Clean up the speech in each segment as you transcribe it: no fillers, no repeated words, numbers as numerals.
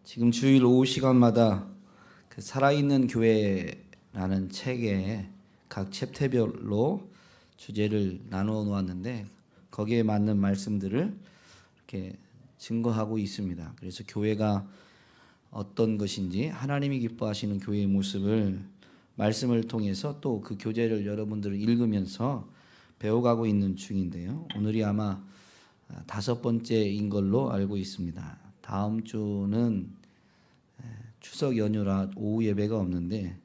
지금 주일 오후 시간마다 그 살아있는 교회라는 책에 각 챕터별로 주제를 나누어 놓았는데 거기에 맞는 말씀들을 이렇게 증거하고 있습니다. 그래서 교회가 어떤 것인지 하나님이 기뻐하시는 교회의 모습을 말씀을 통해서 또 그 교재를 여러분들을 읽으면서 배워가고 있는 중인데요. 오늘이 아마 5번째인 걸로 알고 있습니다. 다음 주는 추석 연휴라 오후 예배가 없는데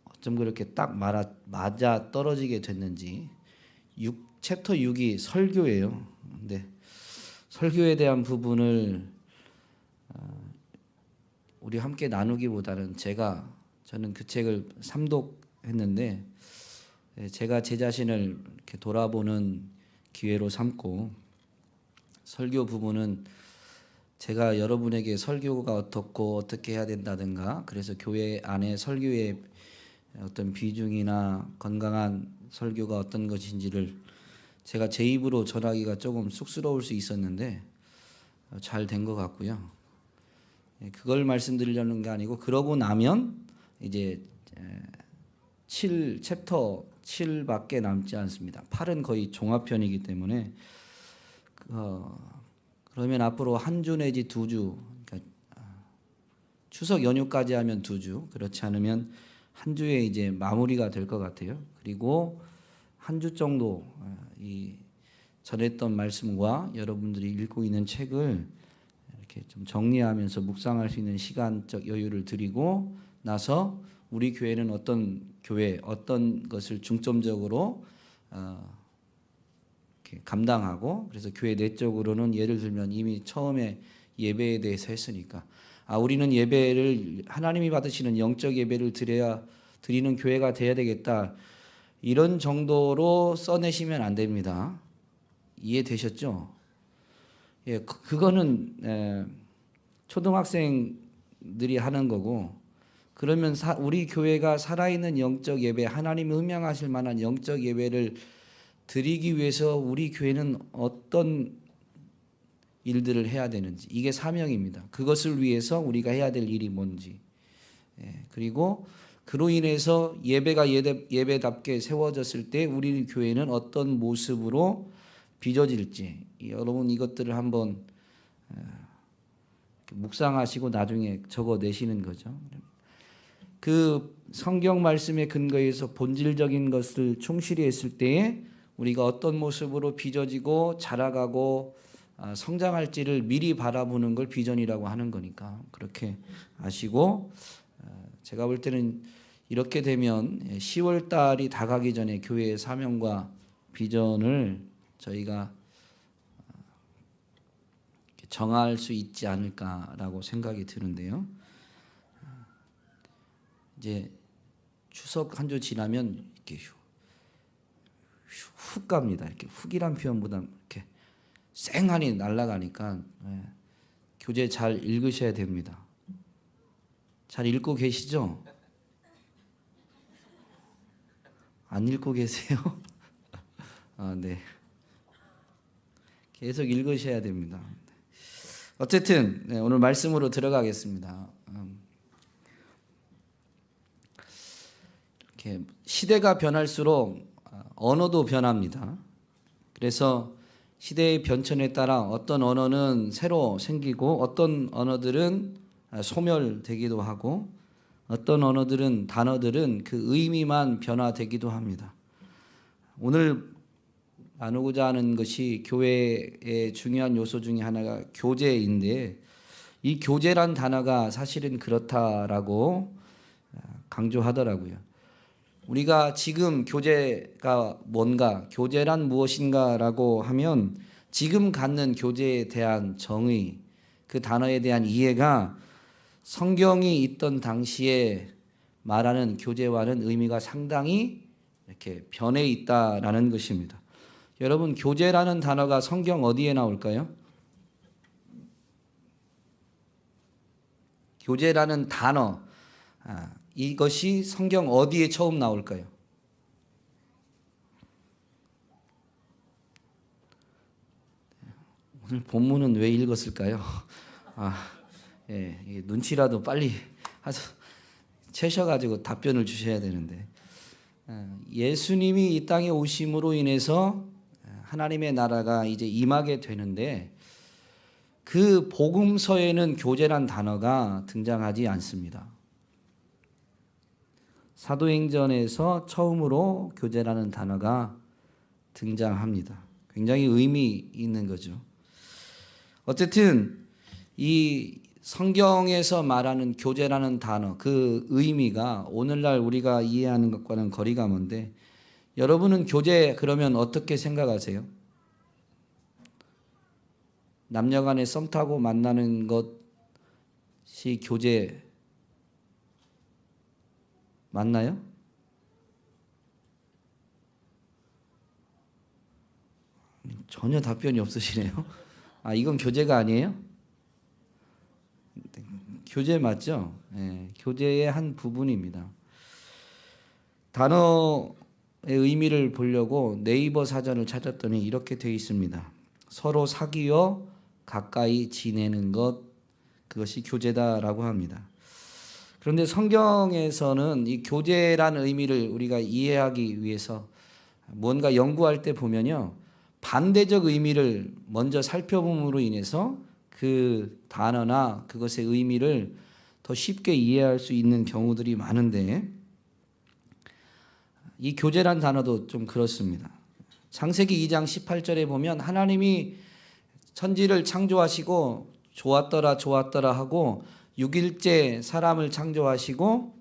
어쩜 그렇게 딱 맞아 떨어지게 됐는지 챕터 6이 설교예요. 근데 설교에 대한 부분을 우리 함께 나누기보다는 저는 그 책을 삼독했는데 제가 제 자신을 이렇게 돌아보는 기회로 삼고 설교 부분은 제가 여러분에게 설교가 어떻고 어떻게 해야 된다든가 그래서 교회 안에 설교의 어떤 비중이나 건강한 설교가 어떤 것인지를 제가 제 입으로 전하기가 조금 쑥스러울 수 있었는데 잘 된 것 같고요. 그걸 말씀드리려는 게 아니고 그러고 나면 이제 챕터 7밖에 남지 않습니다. 8은 거의 종합편이기 때문에 그러면 앞으로 한 주 내지 2주, 그러니까 추석 연휴까지 하면 2주, 그렇지 않으면 한 주에 이제 마무리가 될 것 같아요. 그리고 한 주 정도 이 전했던 말씀과 여러분들이 읽고 있는 책을 이렇게 좀 정리하면서 묵상할 수 있는 시간적 여유를 드리고 나서 우리 교회는 어떤 교회, 어떤 것을 중점적으로 감당하고 그래서 교회 내적으로는 예를 들면 이미 처음에 예배에 대해서 했으니까 우리는 예배를 하나님이 받으시는 영적 예배를 드리는 교회가 돼야 되겠다 이런 정도로 써내시면 안 됩니다. 이해되셨죠? 예, 그거는 초등학생들이 하는 거고 그러면 우리 교회가 살아있는 영적 예배 하나님이 음향하실 만한 영적 예배를 드리기 위해서 우리 교회는 어떤 일들을 해야 되는지 이게 사명입니다. 그것을 위해서 우리가 해야 될 일이 뭔지 그리고 그로 인해서 예배가 예배답게 세워졌을 때 우리 교회는 어떤 모습으로 빚어질지 여러분 이것들을 한번 묵상하시고 나중에 적어내시는 거죠. 그 성경 말씀의 근거에서 본질적인 것을 충실히 했을 때에 우리가 어떤 모습으로 빚어지고 자라가고 성장할지를 미리 바라보는 걸 비전이라고 하는 거니까 그렇게 아시고 제가 볼 때는 이렇게 되면 10월 달이 다가기 전에 교회의 사명과 비전을 저희가 정할 수 있지 않을까라고 생각이 드는데요. 이제 추석 한 주 지나면 이렇게 훅 갑니다. 이렇게 훅이란 표현보다 이렇게 쌩하니 날아가니까 교재 잘 읽으셔야 됩니다. 잘 읽고 계시죠? 안 읽고 계세요? 네. 계속 읽으셔야 됩니다. 어쨌든 오늘 말씀으로 들어가겠습니다. 이렇게 시대가 변할수록 언어도 변합니다. 그래서 시대의 변천에 따라 어떤 언어는 새로 생기고 어떤 언어들은 소멸되기도 하고 어떤 언어들은 단어들은 그 의미만 변화되기도 합니다. 오늘 나누고자 하는 것이 교회의 중요한 요소 중에 하나가 교제인데 이 교제란 단어가 사실은 그렇다라고 강조하더라고요. 우리가 지금 교제가 뭔가, 교제란 무엇인가라고 하면 지금 갖는 교제에 대한 정의, 그 단어에 대한 이해가 성경이 있던 당시에 말하는 교제와는 의미가 상당히 이렇게 변해 있다라는 것입니다. 여러분, 교제라는 단어가 성경 어디에 나올까요? 교제라는 단어, 이것이 성경 어디에 처음 나올까요? 오늘 본문은 왜 읽었을까요? 예, 이게 눈치라도 빨리 채셔가지고 답변을 주셔야 되는데, 예수님이 이 땅에 오심으로 인해서 하나님의 나라가 이제 임하게 되는데, 그 복음서에는 교제란 단어가 등장하지 않습니다. 사도행전에서 처음으로 교제라는 단어가 등장합니다. 굉장히 의미 있는 거죠. 어쨌든 이 성경에서 말하는 교제라는 단어, 그 의미가 오늘날 우리가 이해하는 것과는 거리가 먼데, 여러분은 교제 그러면 어떻게 생각하세요? 남녀 간에 썸 타고 만나는 것이 교제 맞나요? 전혀 답변이 없으시네요. 아, 이건 교제가 아니에요? 교제 맞죠? 네, 교제의 한 부분입니다. 단어의 의미를 보려고 네이버 사전을 찾았더니 이렇게 되어 있습니다. 서로 사귀어 가까이 지내는 것, 그것이 교제다라고 합니다. 그런데 성경에서는 이 교제라는 의미를 우리가 이해하기 위해서 뭔가 연구할 때 보면요, 반대적 의미를 먼저 살펴봄으로 인해서 그 단어나 그것의 의미를 더 쉽게 이해할 수 있는 경우들이 많은데, 이 교제란 단어도 좀 그렇습니다. 창세기 2장 18절에 보면 하나님이 천지를 창조하시고 좋았더라 좋았더라 하고 6일째 사람을 창조하시고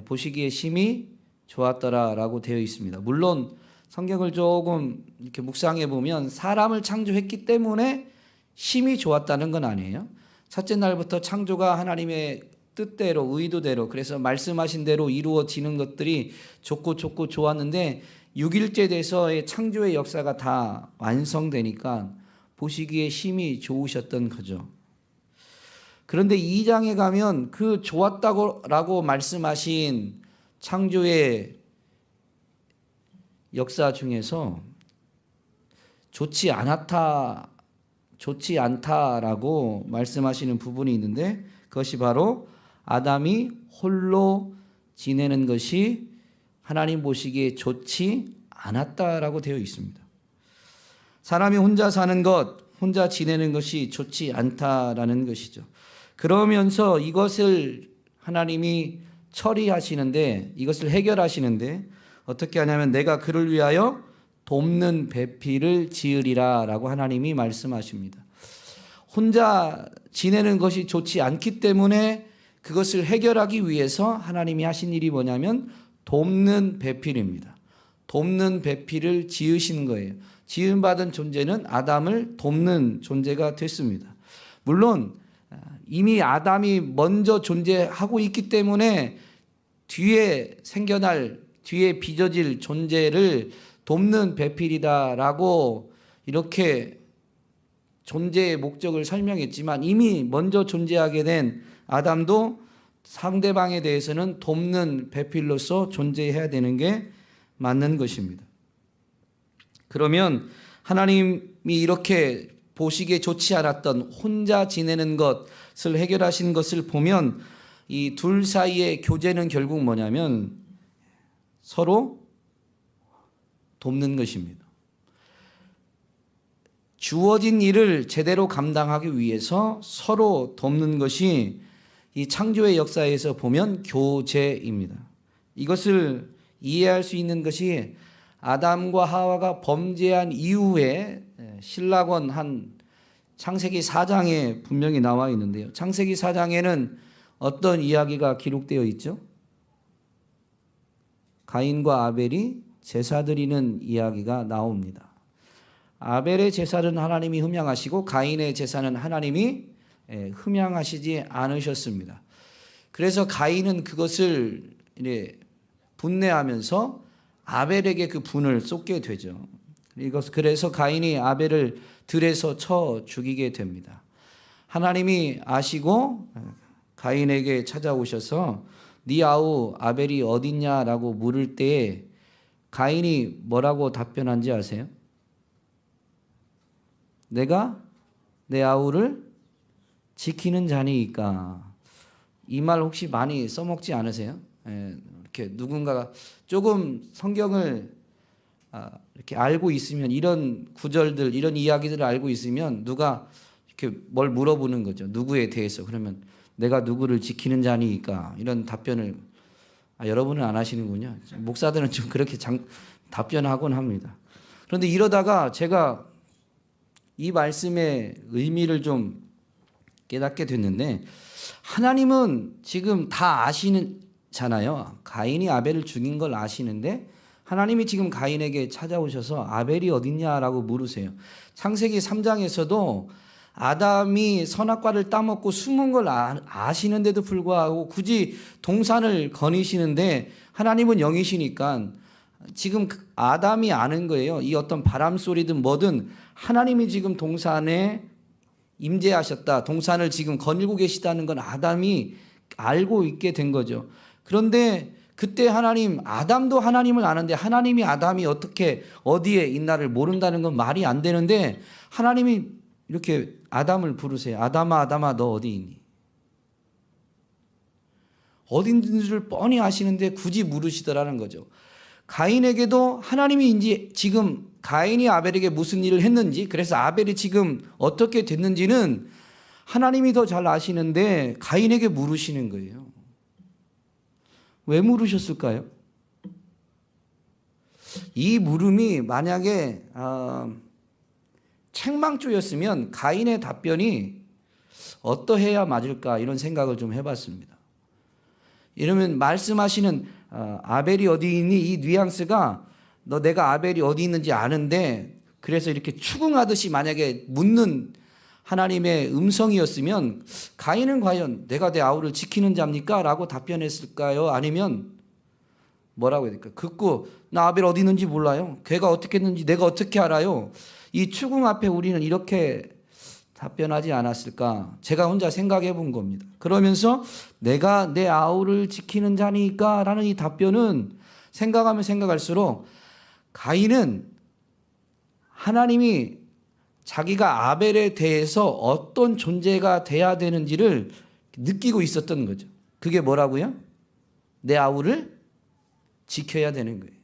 보시기에 심히 좋았더라라고 되어 있습니다. 물론 성경을 조금 이렇게 묵상해 보면 사람을 창조했기 때문에 심히 좋았다는 건 아니에요. 첫째 날부터 창조가 하나님의 뜻대로 의도대로, 그래서 말씀하신 대로 이루어지는 것들이 좋고 좋았는데 6일째 돼서의 창조의 역사가 다 완성되니까 보시기에 심히 좋으셨던 거죠. 그런데 2장에 가면 그 좋았다고 말씀하신 창조의 역사 중에서 좋지 않다라고 말씀하시는 부분이 있는데, 그것이 바로 아담이 홀로 지내는 것이 하나님 보시기에 좋지 않았다라고 되어 있습니다. 사람이 혼자 사는 것, 혼자 지내는 것이 좋지 않다라는 것이죠. 그러면서 이것을 하나님이 처리하시는데, 이것을 해결하시는데 어떻게 하냐면 내가 그를 위하여 돕는 배필을 지으리라 라고 하나님이 말씀하십니다. 혼자 지내는 것이 좋지 않기 때문에 그것을 해결하기 위해서 하나님이 하신 일이 뭐냐면 돕는 배필입니다. 돕는 배필을 지으신 거예요. 지음받은 존재는 아담을 돕는 존재가 됐습니다. 물론 이미 아담이 먼저 존재하고 있기 때문에 뒤에 생겨날, 뒤에 빚어질 존재를 돕는 배필이다라고 이렇게 존재의 목적을 설명했지만, 이미 먼저 존재하게 된 아담도 상대방에 대해서는 돕는 배필로서 존재해야 되는 게 맞는 것입니다. 그러면 하나님이 이렇게 보시기에 좋지 않았던 혼자 지내는 것을 해결하신 것을 보면 이 둘 사이의 교제는 결국 뭐냐면 서로 돕는 것입니다. 주어진 일을 제대로 감당하기 위해서 서로 돕는 것이 이 창조의 역사에서 보면 교제입니다. 이것을 이해할 수 있는 것이 아담과 하와가 범죄한 이후에 신락원 한 창세기 4장에 분명히 나와 있는데요. 창세기 4장에는 어떤 이야기가 기록되어 있죠? 가인과 아벨이 제사 드리는 이야기가 나옵니다. 아벨의 제사는 하나님이 흠양하시고 가인의 제사는 하나님이 흠양하시지 않으셨습니다. 그래서 가인은 그것을 분내하면서 아벨에게 그 분을 쏟게 되죠. 그래서 가인이 아벨을 들에서 쳐 죽이게 됩니다. 하나님이 아시고 가인에게 찾아오셔서 네 아우 아벨이 어딨냐라고 물을 때에 가인이 뭐라고 답변한지 아세요? 내가 내 아우를 지키는 자니까. 이 말 혹시 많이 써먹지 않으세요? 이렇게 누군가가 조금 성경을 이렇게 알고 있으면, 이런 구절들, 이런 이야기들을 알고 있으면 누가 이렇게 뭘 물어보는 거죠. 누구에 대해서. 그러면 내가 누구를 지키는 자니까, 이런 답변을. 여러분은 안 하시는군요. 목사들은 좀 그렇게 답변하곤 합니다. 그런데 이러다가 제가 이 말씀의 의미를 좀 깨닫게 됐는데, 하나님은 지금 다 아시잖아요. 가인이 아벨을 죽인 걸 아시는데 하나님이 지금 가인에게 찾아오셔서 아벨이 어딨냐라고 물으세요. 창세기 3장에서도 아담이 선악과를 따먹고 숨은 걸 아시는데도 불구하고 굳이 동산을 거니시는데, 하나님은 영이시니까 지금 아담이 아는 거예요. 이 어떤 바람 소리든 뭐든 하나님이 지금 동산에 임재하셨다, 동산을 지금 거닐고 계시다는 건 아담이 알고 있게 된 거죠. 그런데 그때 아담도 하나님을 아는데 하나님이 아담이 어떻게 어디에 있나를 모른다는 건 말이 안 되는데, 하나님이 이렇게 아담을 부르세요. 아담아, 아담아, 너 어디 있니? 어디 있는지를 뻔히 아시는데 굳이 물으시더라는 거죠. 가인에게도 하나님이 이제 지금 가인이 아벨에게 무슨 일을 했는지, 그래서 아벨이 지금 어떻게 됐는지는 하나님이 더 잘 아시는데 가인에게 물으시는 거예요. 왜 물으셨을까요? 이 물음이 만약에 책망조였으면 가인의 답변이 어떠해야 맞을까, 이런 생각을 좀 해봤습니다. 이러면 말씀하시는 아벨이 어디 있니? 이 뉘앙스가, 너 내가 아벨이 어디 있는지 아는데, 그래서 이렇게 추궁하듯이 만약에 묻는 하나님의 음성이었으면 가인은 과연 내가 내 아우를 지키는 자입니까? 라고 답변했을까요? 아니면 뭐라고 해야 될까요? 긋고 나 아벨 어디 있는지 몰라요. 걔가 어떻게 했는지 내가 어떻게 알아요? 이 추궁 앞에 우리는 이렇게 답변하지 않았을까? 제가 혼자 생각해 본 겁니다. 그러면서 내가 내 아우를 지키는 자니까 라는 이 답변은 생각하면 생각할수록 가인은 하나님이 자기가 아벨에 대해서 어떤 존재가 돼야 되는지를 느끼고 있었던 거죠. 그게 뭐라고요? 내 아우를 지켜야 되는 거예요.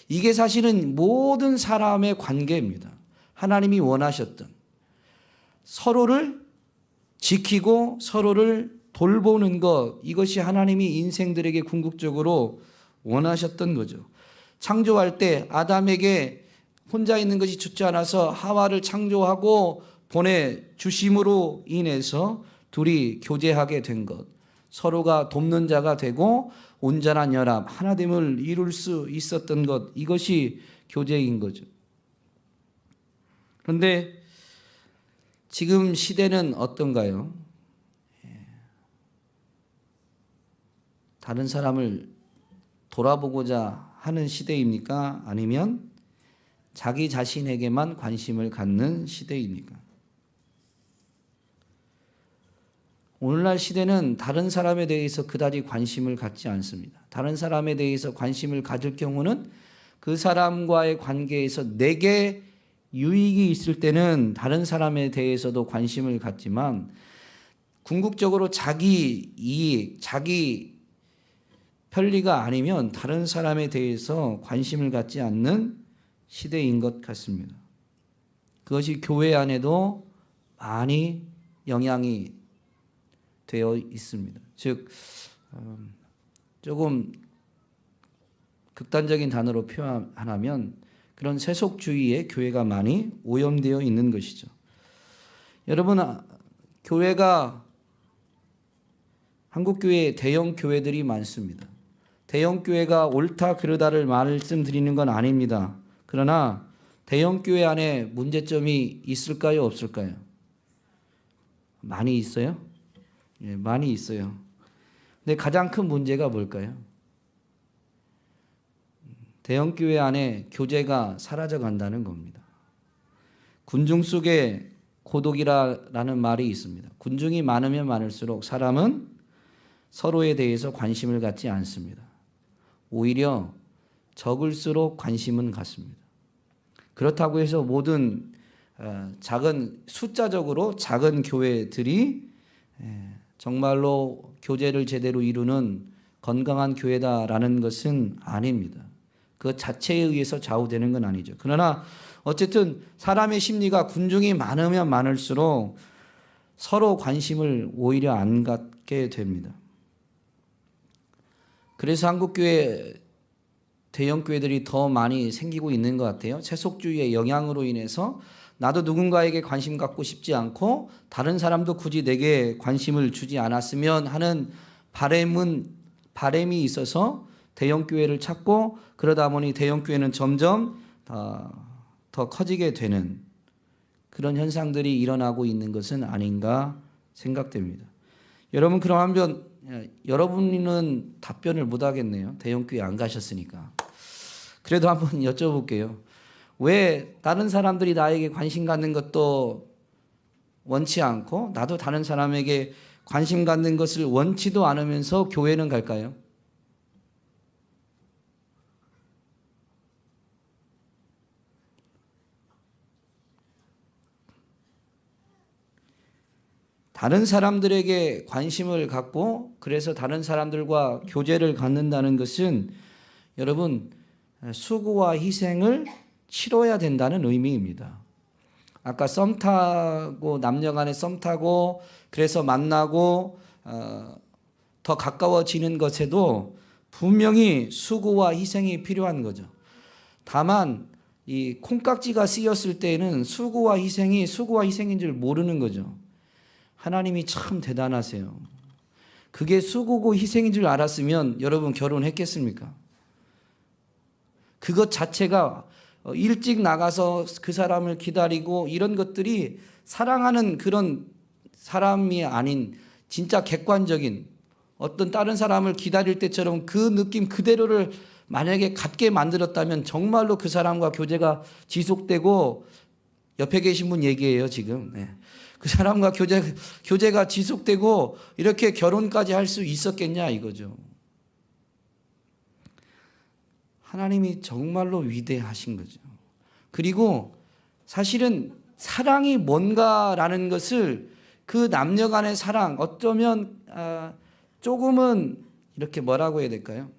이게 사실은 모든 사람의 관계입니다. 하나님이 원하셨던 서로를 지키고 서로를 돌보는 것, 이것이 하나님이 인생들에게 궁극적으로 원하셨던 거죠. 창조할 때 아담에게 혼자 있는 것이 좋지 않아서 하와를 창조하고 보내주심으로 인해서 둘이 교제하게 된 것, 서로가 돕는 자가 되고 온전한 연합, 하나됨을 이룰 수 있었던 것, 이것이 교제인 거죠. 그런데 지금 시대는 어떤가요? 다른 사람을 돌아보고자 하는 시대입니까? 아니면 자기 자신에게만 관심을 갖는 시대입니까? 오늘날 시대는 다른 사람에 대해서 그다지 관심을 갖지 않습니다. 다른 사람에 대해서 관심을 가질 경우는 그 사람과의 관계에서 내게 유익이 있을 때는 다른 사람에 대해서도 관심을 갖지만, 궁극적으로 자기 이익, 자기 편리가 아니면 다른 사람에 대해서 관심을 갖지 않는 시대인 것 같습니다. 그것이 교회 안에도 많이 영향이 되어 있습니다. 즉, 조금 극단적인 단어로 표현하면 그런 세속주의에 교회가 많이 오염되어 있는 것이죠. 여러분, 교회가, 한국교회 대형 교회들이 많습니다. 대형 교회가 옳다 그르다를 말씀드리는 건 아닙니다. 그러나 대형 교회 안에 문제점이 있을까요, 없을까요? 많이 있어요? 예, 많이 있어요. 근데 가장 큰 문제가 뭘까요? 대형 교회 안에 교제가 사라져 간다는 겁니다. 군중 속에 고독이라는 말이 있습니다. 군중이 많으면 많을수록 사람은 서로에 대해서 관심을 갖지 않습니다. 오히려 적을수록 관심은 갖습니다. 그렇다고 해서 모든 작은 숫자적으로 작은 교회들이 정말로 교제를 제대로 이루는 건강한 교회다라는 것은 아닙니다. 그 자체에 의해서 좌우되는 건 아니죠. 그러나 어쨌든 사람의 심리가 군중이 많으면 많을수록 서로 관심을 오히려 안 갖게 됩니다. 그래서 한국교회 대형 교회들이 더 많이 생기고 있는 것 같아요. 세속주의의 영향으로 인해서 나도 누군가에게 관심 갖고 싶지 않고 다른 사람도 굳이 내게 관심을 주지 않았으면 하는 바램이 있어서 대형 교회를 찾고, 그러다 보니 대형 교회는 점점 더 커지게 되는 그런 현상들이 일어나고 있는 것은 아닌가 생각됩니다. 여러분, 그럼 한번 여러분은 답변을 못 하겠네요. 대형 교회 안 가셨으니까. 그래도 한번 여쭤볼게요. 왜 다른 사람들이 나에게 관심 갖는 것도 원치 않고 나도 다른 사람에게 관심 갖는 것을 원치도 않으면서 교회는 갈까요? 다른 사람들에게 관심을 갖고 그래서 다른 사람들과 교제를 갖는다는 것은 여러분 수고와 희생을 치러야 된다는 의미입니다. 아까 썸 타고 남녀 간에 썸 타고 그래서 만나고 더 가까워지는 것에도 분명히 수고와 희생이 필요한 거죠. 다만 이 콩깍지가 쓰였을 때는 수고와 희생인 줄 모르는 거죠. 하나님이 참 대단하세요. 그게 수고고 희생인 줄 알았으면 여러분 결혼했겠습니까? 그것 자체가 일찍 나가서 그 사람을 기다리고 이런 것들이 사랑하는 그런 사람이 아닌 진짜 객관적인 어떤 다른 사람을 기다릴 때처럼 그 느낌 그대로를 만약에 갖게 만들었다면 정말로 그 사람과 교제가 지속되고, 옆에 계신 분 얘기예요 지금. 그 사람과 교제가 지속되고 이렇게 결혼까지 할 수 있었겠냐 이거죠. 하나님이 정말로 위대하신 거죠. 그리고 사실은 사랑이 뭔가라는 것을 그 남녀 간의 사랑, 어쩌면 조금은 이렇게 뭐라고 해야 될까요?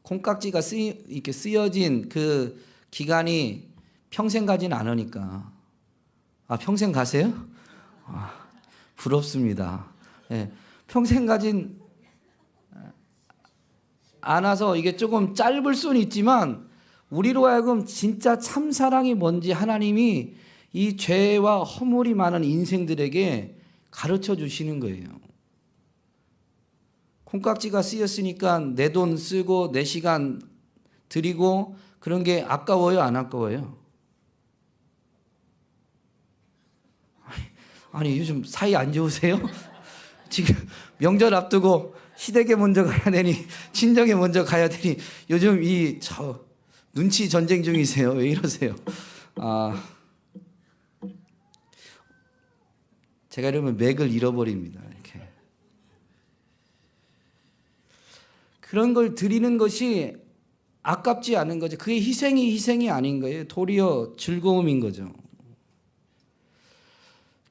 콩깍지가 이렇게 쓰여진 그 기간이 평생 가진 않으니까. 평생 가세요? 부럽습니다. 평생 가진 않아서 이게 조금 짧을 수는 있지만 우리로 하여금 진짜 참사랑이 뭔지 하나님이 이 죄와 허물이 많은 인생들에게 가르쳐 주시는 거예요. 콩깍지가 쓰였으니까 내 돈 쓰고 내 시간 드리고 그런 게 아까워요, 안 아까워요? 아니 요즘 사이 안 좋으세요? 지금 명절 앞두고 시댁에 먼저 가야 되니 친정에 먼저 가야 되니 요즘 눈치 전쟁 중이세요? 왜 이러세요? 제가 이러면 맥을 잃어버립니다. 이렇게 그런 걸 드리는 것이 아깝지 않은 거죠. 그게 희생이 아닌 거예요. 도리어 즐거움인 거죠.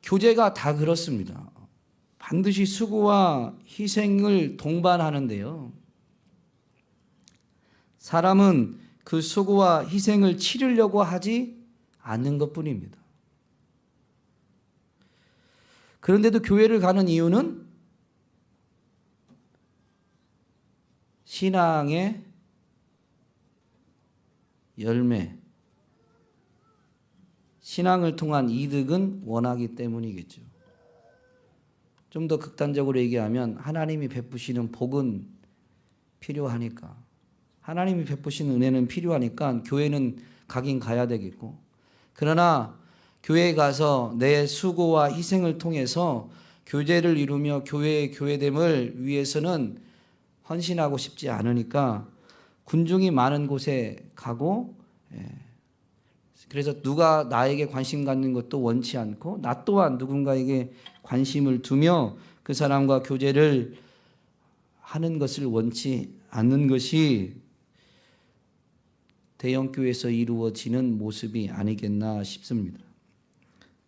교제가 다 그렇습니다. 반드시 수고와 희생을 동반하는데요. 사람은 그 수고와 희생을 치르려고 하지 않는 것뿐입니다. 그런데도 교회를 가는 이유는 신앙의 열매, 신앙을 통한 이득은 원하기 때문이겠죠. 좀 더 극단적으로 얘기하면 하나님이 베푸시는 복은 필요하니까, 하나님이 베푸시는 은혜는 필요하니까 교회는 가긴 가야 되겠고, 그러나 교회에 가서 내 수고와 희생을 통해서 교제를 이루며 교회의 교회됨을 위해서는 헌신하고 싶지 않으니까 군중이 많은 곳에 가고, 그래서 누가 나에게 관심 갖는 것도 원치 않고 나 또한 누군가에게 관심을 두며 그 사람과 교제를 하는 것을 원치 않는 것이 대형교회에서 이루어지는 모습이 아니겠나 싶습니다.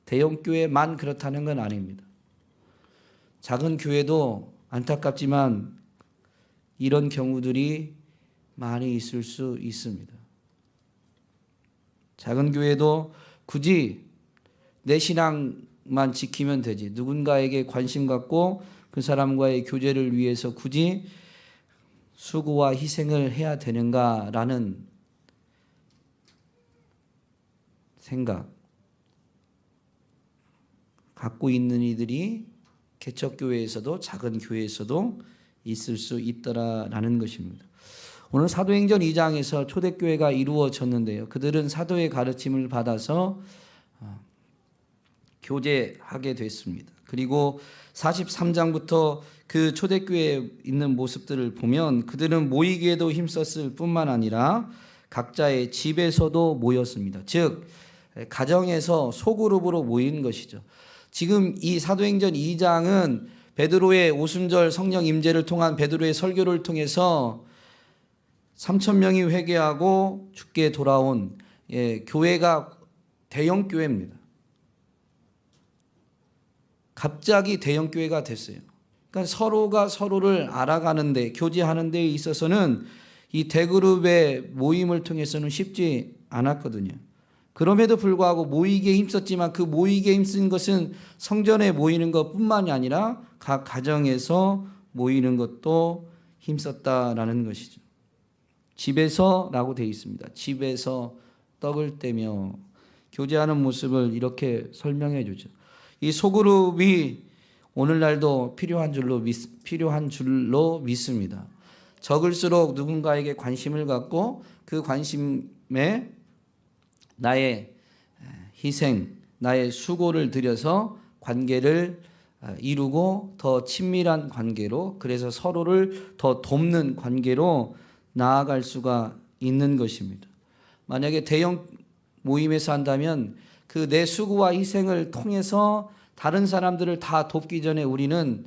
대형교회만 그렇다는 건 아닙니다. 작은 교회도 안타깝지만 이런 경우들이 많이 있을 수 있습니다. 작은 교회도 굳이 내 신앙만 지키면 되지, 누군가에게 관심 갖고 그 사람과의 교제를 위해서 굳이 수고와 희생을 해야 되는가라는 생각 갖고 있는 이들이 개척교회에서도 작은 교회에서도 있을 수 있더라라는 것입니다. 오늘 사도행전 2장에서 초대교회가 이루어졌는데요. 그들은 사도의 가르침을 받아서 교제하게 됐습니다. 그리고 43장부터 그 초대교회에 있는 모습들을 보면 그들은 모이기에도 힘썼을 뿐만 아니라 각자의 집에서도 모였습니다. 즉 가정에서 소그룹으로 모인 것이죠. 지금 이 사도행전 2장은 베드로의 오순절 성령 임재를 통한 베드로의 설교를 통해서 3,000명이 회개하고 죽게 돌아온 교회가 대형 교회입니다. 갑자기 대형 교회가 됐어요. 그러니까 서로가 서로를 알아가는데, 교제하는 데 있어서는 이 대그룹의 모임을 통해서는 쉽지 않았거든요. 그럼에도 불구하고 모이기에 힘썼지만 그 모이기에 힘쓴 것은 성전에 모이는 것뿐만이 아니라 각 가정에서 모이는 것도 힘썼다라는 것이죠. 집에서라고 되어 있습니다. 집에서 떡을 떼며 교제하는 모습을 이렇게 설명해 주죠. 이 소그룹이 오늘날도 필요한 줄로 믿습니다. 적을수록 누군가에게 관심을 갖고 그 관심에 나의 희생, 나의 수고를 들여서 관계를 이루고 더 친밀한 관계로, 그래서 서로를 더 돕는 관계로 나아갈 수가 있는 것입니다. 만약에 대형 모임에서 한다면 그 내 수고와 희생을 통해서 다른 사람들을 다 돕기 전에 우리는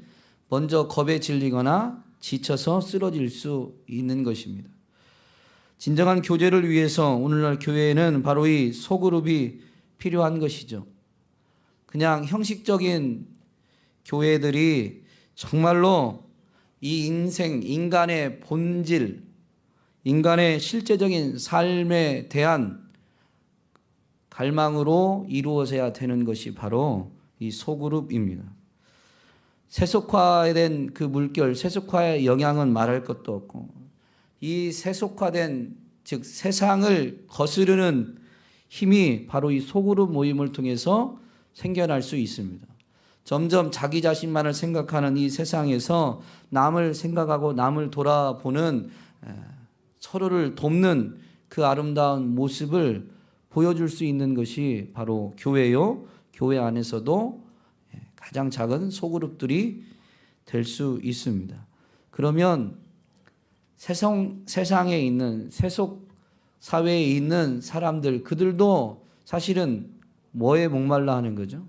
먼저 겁에 질리거나 지쳐서 쓰러질 수 있는 것입니다. 진정한 교제를 위해서 오늘날 교회에는 바로 이 소그룹이 필요한 것이죠. 그냥 형식적인 교회들이 정말로 이 인간의 본질, 인간의 실제적인 삶에 대한 갈망으로 이루어져야 되는 것이 바로 이 소그룹입니다. 세속화된 그 물결, 세속화의 영향은 말할 것도 없고, 이 세속화된, 즉 세상을 거스르는 힘이 바로 이 소그룹 모임을 통해서 생겨날 수 있습니다. 점점 자기 자신만을 생각하는 이 세상에서 남을 생각하고 남을 돌아보는, 서로를 돕는 그 아름다운 모습을 보여줄 수 있는 것이 바로 교회요. 교회 안에서도 가장 작은 소그룹들이 될 수 있습니다. 그러면 세상에 있는, 세속 사회에 있는 사람들, 그들도 사실은 뭐에 목말라 하는 거죠?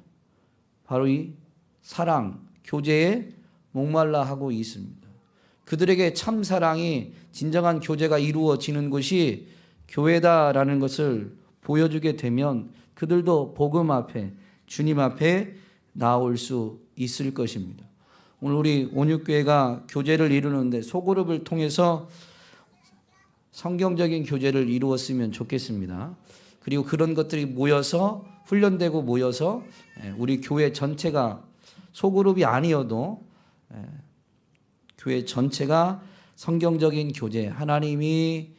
바로 이 사랑, 교제에 목말라 하고 있습니다. 그들에게 참 사랑이, 진정한 교제가 이루어지는 곳이 교회다라는 것을 보여주게 되면 그들도 복음 앞에, 주님 앞에 나올 수 있을 것입니다. 오늘 우리 온육교회가 교제를 이루는데 소그룹을 통해서 성경적인 교제를 이루었으면 좋겠습니다. 그리고 그런 것들이 모여서, 훈련되고 모여서 우리 교회 전체가, 소그룹이 아니어도 교회 전체가 성경적인 교제, 하나님이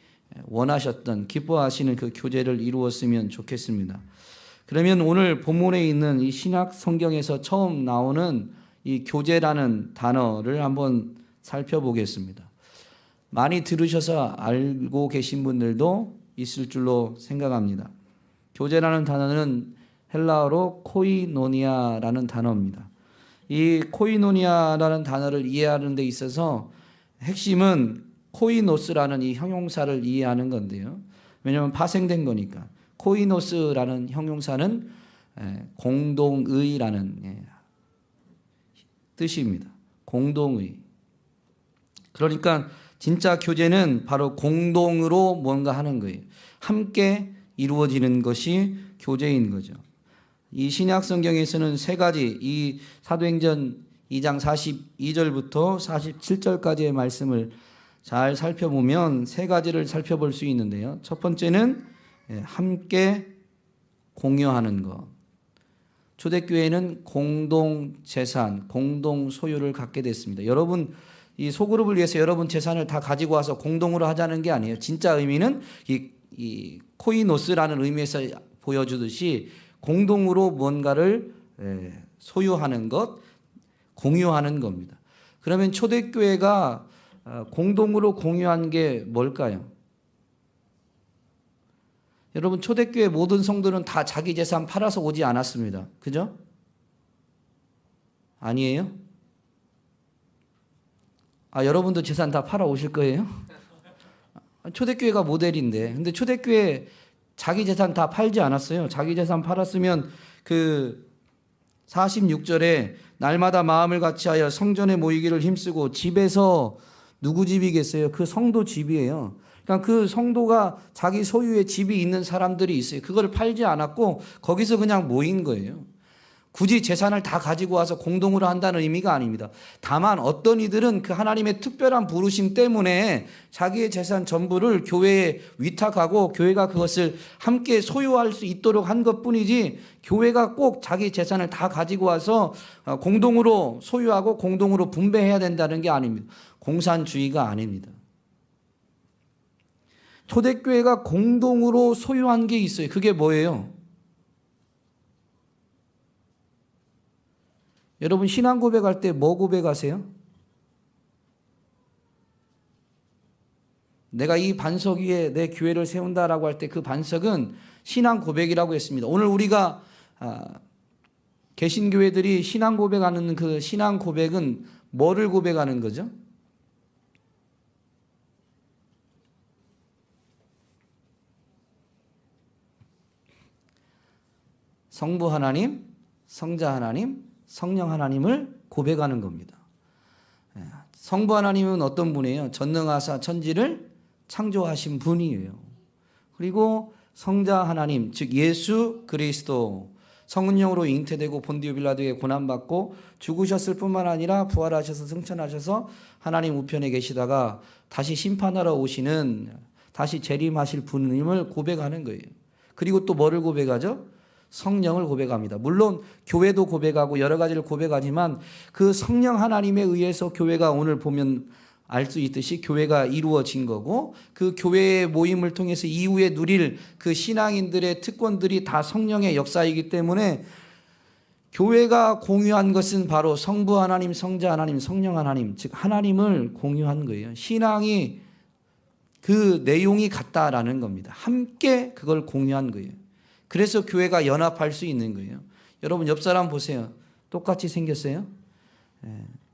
원하셨던, 기뻐하시는 그 교제를 이루었으면 좋겠습니다. 그러면 오늘 본문에 있는 이 신약 성경에서 처음 나오는 이 교제라는 단어를 한번 살펴보겠습니다. 많이 들으셔서 알고 계신 분들도 있을 줄로 생각합니다. 교제라는 단어는 헬라어로 코이노니아라는 단어입니다. 이 코이노니아라는 단어를 이해하는 데 있어서 핵심은 코이노스라는 이 형용사를 이해하는 건데요. 왜냐하면 파생된 거니까. 코이노스라는 형용사는 공동의라는 뜻입니다. 공동의. 그러니까 진짜 교제는 바로 공동으로 뭔가 하는 거예요. 함께 이루어지는 것이 교제인 거죠. 이 신약 성경에서는 세 가지, 이 사도행전 2장 42절부터 47절까지의 말씀을 잘 살펴보면 세 가지를 살펴볼 수 있는데요. 첫 번째는 함께 공유하는 것. 초대교회는 공동 재산, 공동 소유를 갖게 됐습니다. 여러분 이 소그룹을 위해서 여러분 재산을 다 가지고 와서 공동으로 하자는 게 아니에요. 진짜 의미는 이 코이노스라는 의미에서 보여주듯이 공동으로 뭔가를 소유하는 것, 공유하는 겁니다. 그러면 초대교회가 공동으로 공유한 게 뭘까요? 여러분 초대교회 모든 성도는 다 자기 재산 팔아서 오지 않았습니다. 그죠? 아니에요? 여러분도 재산 다 팔아 오실 거예요? 초대교회가 모델인데, 근데 초대교회 자기 재산 다 팔지 않았어요. 자기 재산 팔았으면 그 46절에 날마다 마음을 같이하여 성전에 모이기를 힘쓰고 집에서 누구 집이겠어요? 그 성도 집이에요. 그러니까 그 성도가 자기 소유의 집이 있는 사람들이 있어요. 그걸 팔지 않았고 거기서 그냥 모인 거예요. 굳이 재산을 다 가지고 와서 공동으로 한다는 의미가 아닙니다. 다만 어떤 이들은 그 하나님의 특별한 부르심 때문에 자기의 재산 전부를 교회에 위탁하고 교회가 그것을 함께 소유할 수 있도록 한 것뿐이지 교회가 꼭 자기 재산을 다 가지고 와서 공동으로 소유하고 공동으로 분배해야 된다는 게 아닙니다. 공산주의가 아닙니다. 초대교회가 공동으로 소유한 게 있어요. 그게 뭐예요? 여러분 신앙 고백할 때 뭐 고백하세요? 내가 이 반석 위에 내 교회를 세운다라고 할 때 그 반석은 신앙 고백이라고 했습니다. 오늘 우리가 개신교회들이 신앙 고백하는 그 신앙 고백은 뭐를 고백하는 거죠? 성부 하나님, 성자 하나님, 성령 하나님을 고백하는 겁니다. 성부 하나님은 어떤 분이에요? 전능하사 천지를 창조하신 분이에요. 그리고 성자 하나님, 즉 예수 그리스도, 성령으로 잉태되고 본디오 빌라도에게 고난받고 죽으셨을 뿐만 아니라 부활하셔서 승천하셔서 하나님 우편에 계시다가 다시 심판하러 오시는, 다시 재림하실 분임을 고백하는 거예요. 그리고 또 뭐를 고백하죠? 성령을 고백합니다. 물론 교회도 고백하고 여러 가지를 고백하지만 그 성령 하나님에 의해서 교회가 오늘 보면 알 수 있듯이 교회가 이루어진 거고, 그 교회의 모임을 통해서 이후에 누릴 그 신앙인들의 특권들이 다 성령의 역사이기 때문에 교회가 공유한 것은 바로 성부 하나님, 성자 하나님, 성령 하나님, 즉 하나님을 공유한 거예요. 신앙이 그 내용이 같다라는 겁니다. 함께 그걸 공유한 거예요. 그래서 교회가 연합할 수 있는 거예요. 여러분 옆 사람 보세요. 똑같이 생겼어요?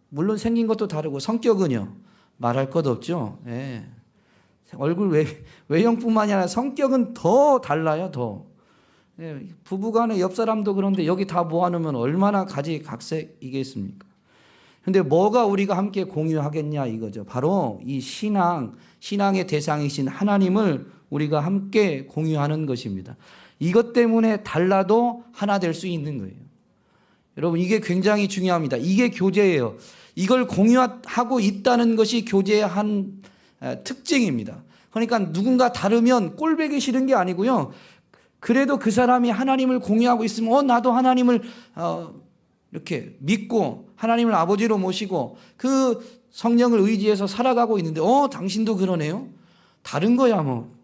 물론 생긴 것도 다르고 성격은요 말할 것 없죠. 얼굴 외형뿐만이 아니라 성격은 더 달라요. 더. 부부간에 옆 사람도 그런데 여기 다 모아놓으면 얼마나 가지각색이겠습니까? 근데 뭐가 우리가 함께 공유하겠냐 이거죠. 바로 이 신앙의 대상이신 하나님을 우리가 함께 공유하는 것입니다. 이것 때문에 달라도 하나 될 수 있는 거예요. 여러분 이게 굉장히 중요합니다. 이게 교제예요. 이걸 공유하고 있다는 것이 교제의 한 특징입니다. 그러니까 누군가 다르면 꼴보기 싫은 게 아니고요. 그래도 그 사람이 하나님을 공유하고 있으면 나도 하나님을 이렇게 믿고 하나님을 아버지로 모시고 그 성령을 의지해서 살아가고 있는데 당신도 그러네요. 다른 거야 뭐.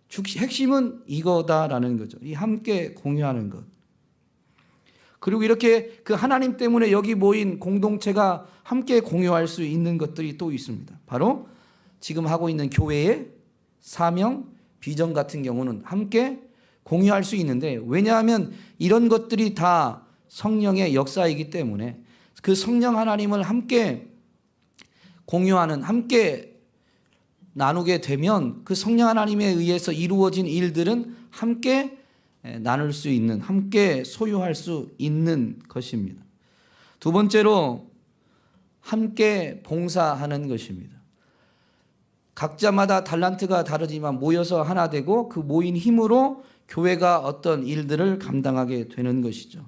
핵심은 이거다라는 거죠. 이 함께 공유하는 것. 그리고 이렇게 그 하나님 때문에 여기 모인 공동체가 함께 공유할 수 있는 것들이 또 있습니다. 바로 지금 하고 있는 교회의 사명, 비전 같은 경우는 함께 공유할 수 있는데, 왜냐하면 이런 것들이 다 성령의 역사이기 때문에 그 성령 하나님을 함께 공유하는, 함께 나누게 되면 그 성령 하나님에 의해서 이루어진 일들은 함께 나눌 수 있는, 함께 소유할 수 있는 것입니다. 두 번째로 함께 봉사하는 것입니다. 각자마다 달란트가 다르지만 모여서 하나 되고 그 모인 힘으로 교회가 어떤 일들을 감당하게 되는 것이죠.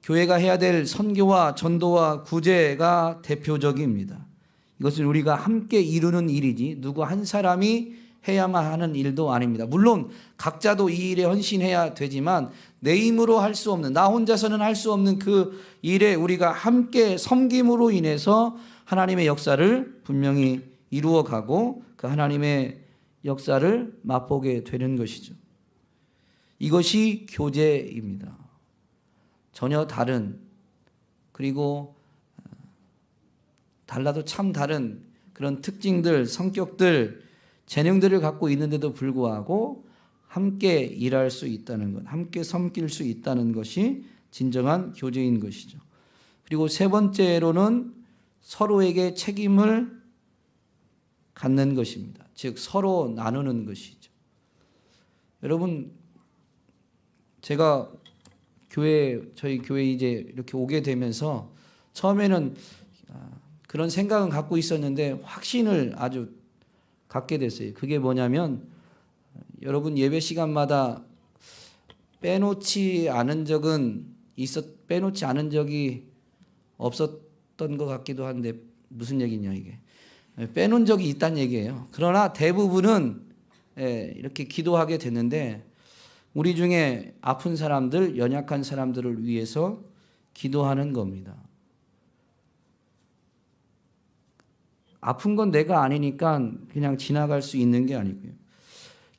교회가 해야 될 선교와 전도와 구제가 대표적입니다. 이것은 우리가 함께 이루는 일이지 누구 한 사람이 해야만 하는 일도 아닙니다. 물론 각자도 이 일에 헌신해야 되지만 내 힘으로 할 수 없는, 나 혼자서는 할 수 없는 그 일에 우리가 함께 섬김으로 인해서 하나님의 역사를 분명히 이루어가고 그 하나님의 역사를 맛보게 되는 것이죠. 이것이 교제입니다. 전혀 다른, 그리고 달라도 참 다른 그런 특징들, 성격들, 재능들을 갖고 있는데도 불구하고 함께 일할 수 있다는 것, 함께 섬길 수 있다는 것이 진정한 교제인 것이죠. 그리고 세 번째로는 서로에게 책임을 갖는 것입니다. 즉 서로 나누는 것이죠. 여러분, 제가 저희 교회 이제 이렇게 오게 되면서 처음에는 그런 생각은 갖고 있었는데 확신을 아주 갖게 됐어요. 그게 뭐냐면 여러분 예배 시간마다 빼놓지 않은 적이 없었던 것 같기도 한데 무슨 얘기냐 이게. 빼놓은 적이 있다는 얘기예요. 그러나 대부분은 이렇게 기도하게 됐는데 우리 중에 아픈 사람들, 연약한 사람들을 위해서 기도하는 겁니다. 아픈 건 내가 아니니까 그냥 지나갈 수 있는 게 아니고요.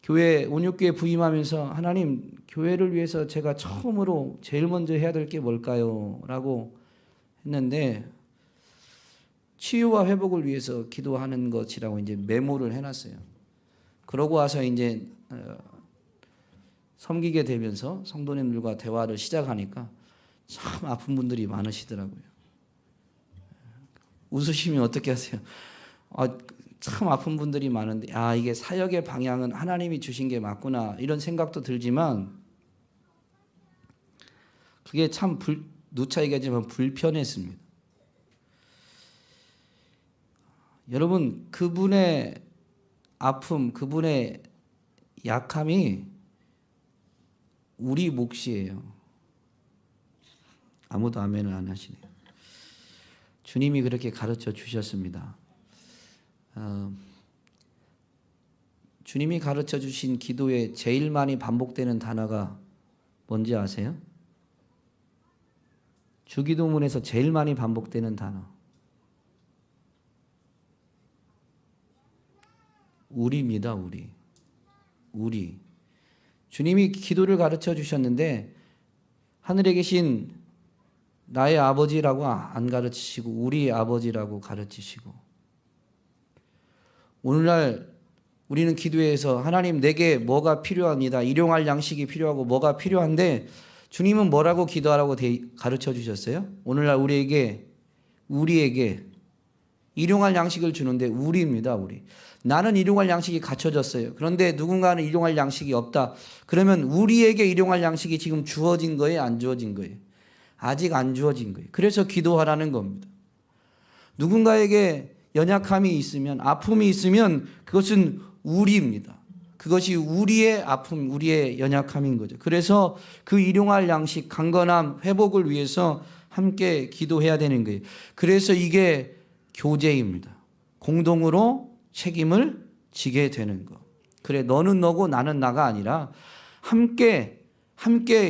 교회 온육교회 부임하면서 하나님 교회를 위해서 제가 처음으로 제일 먼저 해야 될 게 뭘까요? 라고 했는데 치유와 회복을 위해서 기도하는 것이라고 이제 메모를 해놨어요. 그러고 와서 이제 섬기게 되면서 성도님들과 대화를 시작하니까 참 아픈 분들이 많으시더라고요. 웃으시면 어떻게 하세요? 참 아픈 분들이 많은데 이게 사역의 방향은 하나님이 주신 게 맞구나 이런 생각도 들지만 그게 참 누차 얘기하지만 불편했습니다. 여러분 그분의 아픔, 그분의 약함이 우리 몫이에요. 아무도 아멘을 안 하시네요. 주님이 그렇게 가르쳐 주셨습니다. 주님이 가르쳐 주신 기도에 제일 많이 반복되는 단어가 뭔지 아세요? 주기도문에서 제일 많이 반복되는 단어. 우리입니다. 우리. 주님이 기도를 가르쳐 주셨는데 하늘에 계신 나의 아버지라고 안 가르치시고 우리 아버지라고 가르치시고 오늘날 우리는 기도에서 하나님 내게 뭐가 필요합니다. 일용할 양식이 필요하고 뭐가 필요한데 주님은 뭐라고 기도하라고 가르쳐 주셨어요? 오늘날 우리에게 일용할 양식을 주는데 우리입니다. 우리. 나는 일용할 양식이 갖춰졌어요. 그런데 누군가는 일용할 양식이 없다. 그러면 우리에게 일용할 양식이 지금 주어진 거예요? 안 주어진 거예요? 아직 안 주어진 거예요. 그래서 기도하라는 겁니다. 누군가에게 연약함이 있으면, 아픔이 있으면 그것은 우리입니다. 그것이 우리의 아픔, 우리의 연약함인 거죠. 그래서 그 일용할 양식, 강건함, 회복을 위해서 함께 기도해야 되는 거예요. 그래서 이게 교제입니다. 공동으로 책임을 지게 되는 것. 그래, 너는 너고 나는 나가 아니라 함께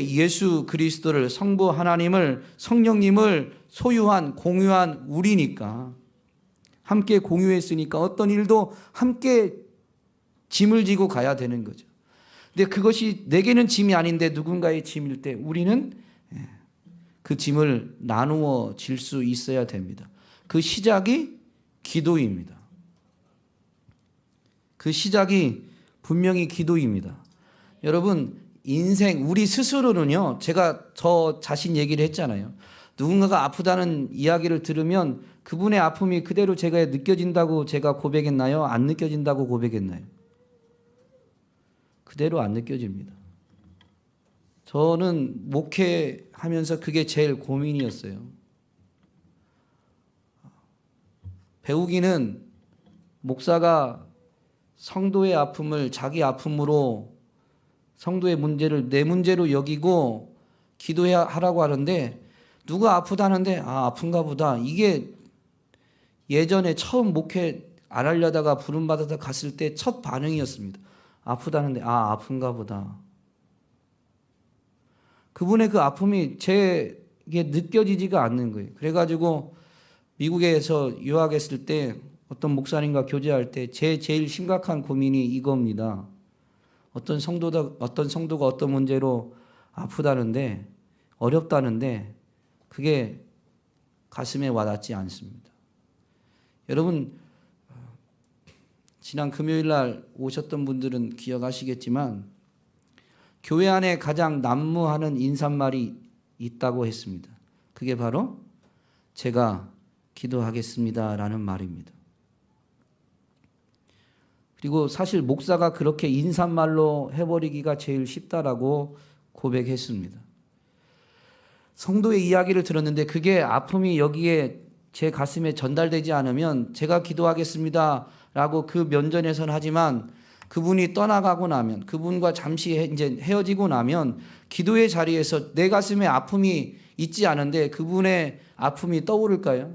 예수 그리스도를, 성부 하나님을, 성령님을 소유한, 공유한 우리니까 함께 공유했으니까 어떤 일도 함께 짐을 지고 가야 되는 거죠. 근데 그것이 내게는 짐이 아닌데 누군가의 짐일 때 우리는 그 짐을 나누어 질 수 있어야 됩니다. 그 시작이 기도입니다. 그 시작이 분명히 기도입니다. 여러분, 인생, 우리 스스로는요, 제가 저 자신 얘기를 했잖아요. 누군가가 아프다는 이야기를 들으면 그분의 아픔이 그대로 제가 느껴진다고 제가 고백했나요? 안 느껴진다고 고백했나요? 그대로 안 느껴집니다. 저는 목회하면서 그게 제일 고민이었어요. 배우기는 목사가 성도의 아픔을 자기 아픔으로 성도의 문제를 내 문제로 여기고 기도해야 하라고 하는데 누가 아프다는데 아픈가 보다. 이게 예전에 처음 목회 안 하려다가 부름받아서 갔을 때 첫 반응이었습니다. 아프다는데 아픈가 보다. 그분의 그 아픔이 제게 느껴지지가 않는 거예요. 그래가지고 미국에서 유학했을 때 어떤 목사님과 교제할 때 제일 심각한 고민이 이겁니다. 어떤 성도가 어떤 문제로 아프다는데 어렵다는데 그게 가슴에 와닿지 않습니다. 여러분 지난 금요일 날 오셨던 분들은 기억하시겠지만 교회 안에 가장 난무하는 인사말이 있다고 했습니다. 그게 바로 제가 기도하겠습니다라는 말입니다. 그리고 사실 목사가 그렇게 인사말로 해버리기가 제일 쉽다라고 고백했습니다. 성도의 이야기를 들었는데 그게 아픔이 여기에 제 가슴에 전달되지 않으면 제가 기도하겠습니다라고 그 면전에서는 하지만 그분이 떠나가고 나면 그분과 잠시 이제 헤어지고 나면 기도의 자리에서 내 가슴에 아픔이 있지 않은데 그분의 아픔이 떠오를까요?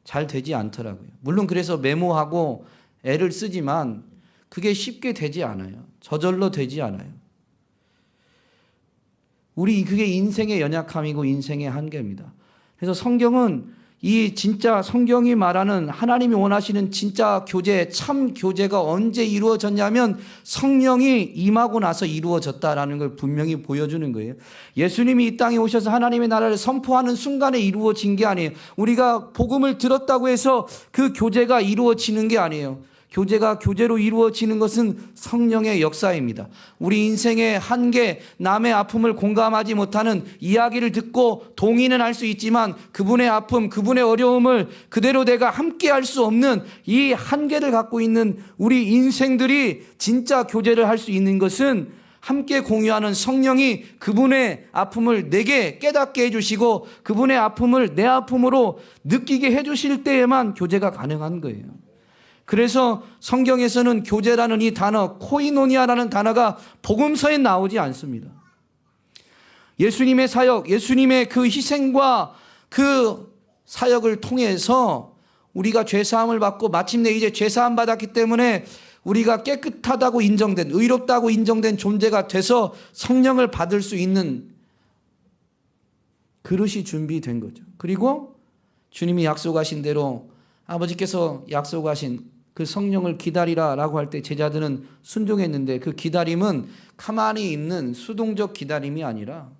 잘 되지 않더라고요. 물론 그래서 메모하고 애를 쓰지만 그게 쉽게 되지 않아요. 저절로 되지 않아요. 그게 인생의 연약함이고 인생의 한계입니다. 그래서 성경은 이 진짜 성경이 말하는 하나님이 원하시는 진짜 교제, 참 교제가 언제 이루어졌냐면 성령이 임하고 나서 이루어졌다라는 걸 분명히 보여주는 거예요. 예수님이 이 땅에 오셔서 하나님의 나라를 선포하는 순간에 이루어진 게 아니에요. 우리가 복음을 들었다고 해서 그 교제가 이루어지는 게 아니에요. 교제가 교제로 이루어지는 것은 성령의 역사입니다. 우리 인생의 한계, 남의 아픔을 공감하지 못하는 이야기를 듣고 동의는 할 수 있지만 그분의 아픔, 그분의 어려움을 그대로 내가 함께 할 수 없는 이 한계를 갖고 있는 우리 인생들이 진짜 교제를 할 수 있는 것은 함께 공유하는 성령이 그분의 아픔을 내게 깨닫게 해주시고 그분의 아픔을 내 아픔으로 느끼게 해주실 때에만 교제가 가능한 거예요. 그래서 성경에서는 교제라는 이 단어, 코이노니아라는 단어가 복음서에 나오지 않습니다. 예수님의 사역, 예수님의 그 희생과 그 사역을 통해서 우리가 죄사함을 받고 마침내 이제 죄사함 받았기 때문에 우리가 깨끗하다고 인정된, 의롭다고 인정된 존재가 돼서 성령을 받을 수 있는 그릇이 준비된 거죠. 그리고 주님이 약속하신 대로 아버지께서 약속하신 그 성령을 기다리라라고 할 때 제자들은 순종했는데 그 기다림은 가만히 있는 수동적 기다림이 아니라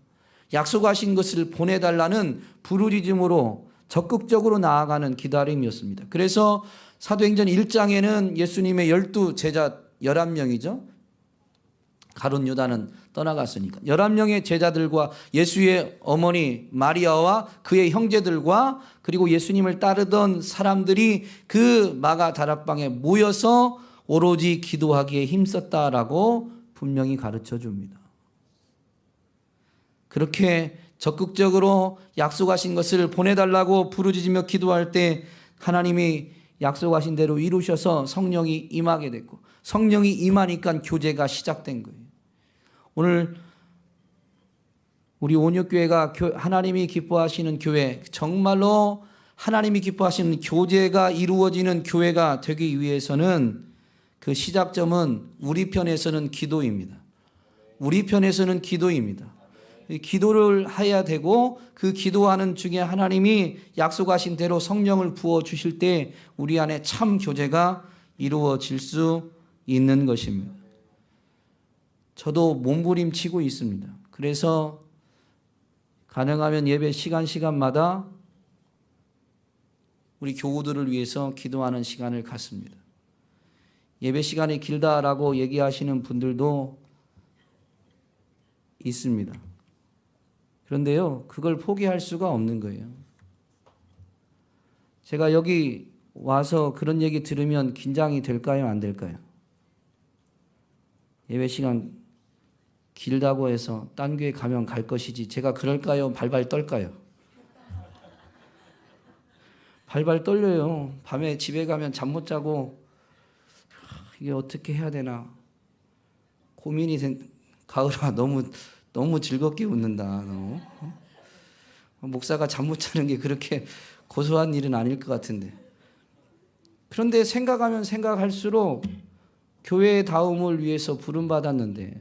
약속하신 것을 보내달라는 부르짖음으로 적극적으로 나아가는 기다림이었습니다. 그래서 사도행전 1장에는 예수님의 12 제자 11명이죠. 가룟 유다는 떠나갔으니까 11명의 제자들과 예수의 어머니 마리아와 그의 형제들과 그리고 예수님을 따르던 사람들이 그 마가 다락방에 모여서 오로지 기도하기에 힘썼다라고 분명히 가르쳐 줍니다. 그렇게 적극적으로 약속하신 것을 보내달라고 부르짖으며 기도할 때 하나님이 약속하신 대로 이루셔서 성령이 임하게 됐고 성령이 임하니까 교제가 시작된 거예요. 오늘 우리 온유교회가 하나님이 기뻐하시는 교회, 정말로 하나님이 기뻐하시는 교제가 이루어지는 교회가 되기 위해서는 그 시작점은 우리 편에서는 기도입니다. 우리 편에서는 기도입니다. 기도를 해야 되고 그 기도하는 중에 하나님이 약속하신 대로 성령을 부어주실 때 우리 안에 참 교제가 이루어질 수 있는 것입니다. 저도 몸부림치고 있습니다. 그래서 가능하면 예배 시간마다 우리 교우들을 위해서 기도하는 시간을 갖습니다. 예배 시간이 길다라고 얘기하시는 분들도 있습니다. 그런데요, 그걸 포기할 수가 없는 거예요. 제가 여기 와서 그런 얘기 들으면 긴장이 될까요? 안 될까요? 예배 시간 길다고 해서 딴 교회 가면 갈 것이지 제가 그럴까요? 발발 떨까요? 발발 떨려요. 밤에 집에 가면 잠 못 자고 이게 어떻게 해야 되나 고민이 된 가을아 너무 즐겁게 웃는다. 너. 목사가 잠 못 자는 게 그렇게 고소한 일은 아닐 것 같은데. 그런데 생각하면 생각할수록 교회의 다움을 위해서 부름받았는데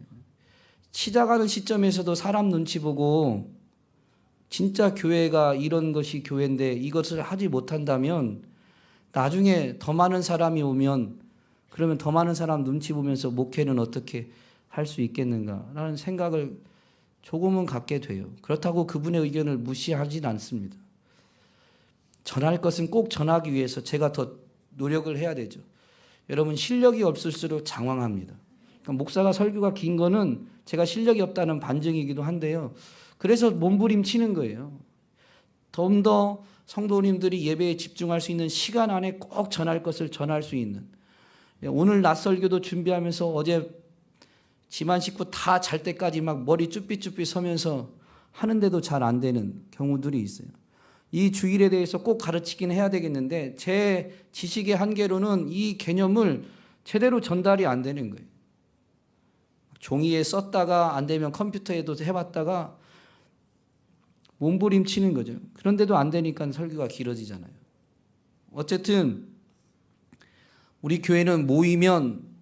시작하는 시점에서도 사람 눈치 보고 진짜 교회가 이런 것이 교회인데 이것을 하지 못한다면 나중에 더 많은 사람이 오면 그러면 더 많은 사람 눈치 보면서 목회는 어떻게 할 수 있겠는가라는 생각을 조금은 갖게 돼요. 그렇다고 그분의 의견을 무시하진 않습니다. 전할 것은 꼭 전하기 위해서 제가 더 노력을 해야 되죠. 여러분 실력이 없을수록 장황합니다. 그러니까 목사가 설교가 긴 거는 제가 실력이 없다는 반증이기도 한데요. 그래서 몸부림치는 거예요. 좀 더 성도님들이 예배에 집중할 수 있는 시간 안에 꼭 전할 것을 전할 수 있는. 오늘 낮 설교도 준비하면서 어제 집안 식구 다 잘 때까지 막 머리 쭈삣쭈삣 서면서 하는데도 잘 안 되는 경우들이 있어요. 이 주일에 대해서 꼭 가르치긴 해야 되겠는데 제 지식의 한계로는 이 개념을 제대로 전달이 안 되는 거예요. 종이에 썼다가 안 되면 컴퓨터에도 해봤다가 몸부림치는 거죠. 그런데도 안 되니까 설교가 길어지잖아요. 어쨌든 우리 교회는 모이면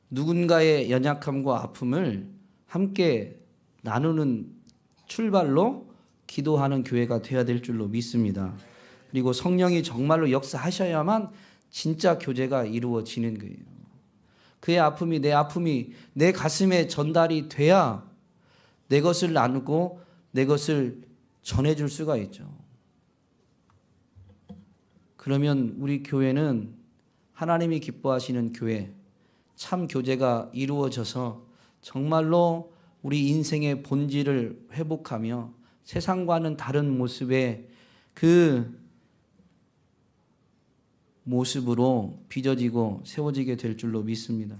누군가의 연약함과 아픔을 함께 나누는 출발로 기도하는 교회가 되어야 될 줄로 믿습니다. 그리고 성령이 정말로 역사하셔야만 진짜 교제가 이루어지는 거예요. 그의 아픔이 내 가슴에 전달이 돼야 내 것을 나누고 내 것을 전해줄 수가 있죠. 그러면 우리 교회는 하나님이 기뻐하시는 교회, 참 교제가 이루어져서 정말로 우리 인생의 본질을 회복하며 세상과는 다른 모습의 그 모습으로 빚어지고 세워지게 될 줄로 믿습니다.